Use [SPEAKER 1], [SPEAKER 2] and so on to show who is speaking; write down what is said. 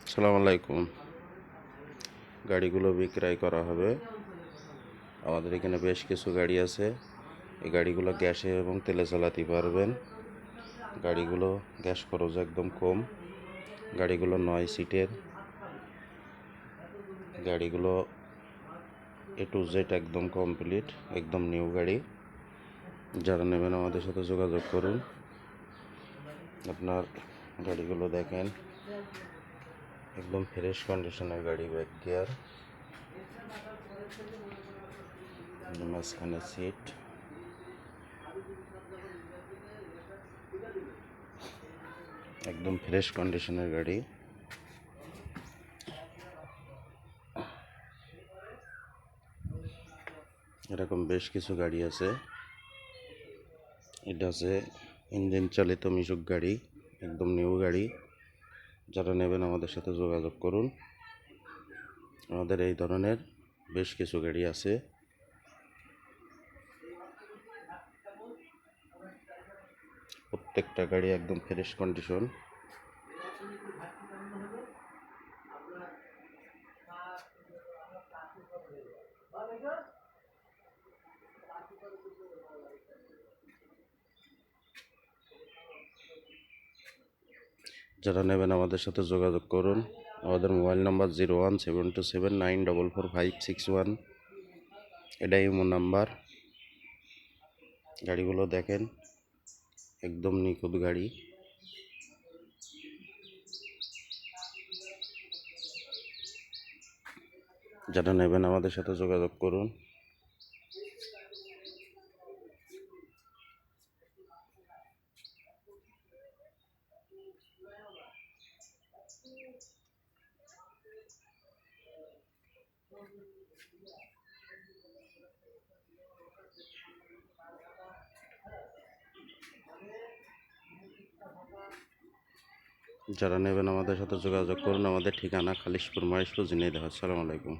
[SPEAKER 1] আসসালামু আলাইকুম। গাড়িগুলো বিক্রয় করা হবে। আমাদের এখানে বেশ কিছু গাড়ি আছে। এই গাড়িগুলো গ্যাসে এবং তেলে চালাতে পারবেন। গাড়িগুলো গ্যাস খরচ একদম কম। গাড়িগুলো 9 সিটের। গাড়িগুলো A to Z একদম কমপ্লিট, একদম নিউ গাড়ি। যারা নেবেন আমাদের সাথে যোগাযোগ করুন। আপনার গাড়িগুলো দেখেন, একদম ফ্রেশ কন্ডিশনের গাড়ি। ব্যাক গিয়ার, মাঝখানে সিট, একদম ফ্রেশ কন্ডিশনের গাড়ি। এরকম বেশ কিছু গাড়ি আছে। এটা আছে ইঞ্জিন চালিত মিশুক গাড়ি, একদম নিউ গাড়ি। যারা নেবেন আমাদের সাথে যোগাযোগ করুন। আমাদের এই ধরনের বেশ কিছু গাড়ি আছে। প্রত্যেকটা গাড়ি একদম ফ্রেশ কন্ডিশন। যারা নেবেন আমাদের সাথে যোগাযোগ করুন। আমাদের মোবাইল নাম্বার 017279444561। এটাই ইমো নাম্বার। গাড়িগুলো দেখেন, একদম নিখুঁত গাড়ি। যারা নেবেন আমাদের সাথে যোগাযোগ করুন। যারা নেবেন আমাদের সাথে যোগাযোগ করুন। আমাদের ঠিকানা খালিশপুর, মহেশপুর, ঝিনাইদহ। আসসালামু আলাইকুম।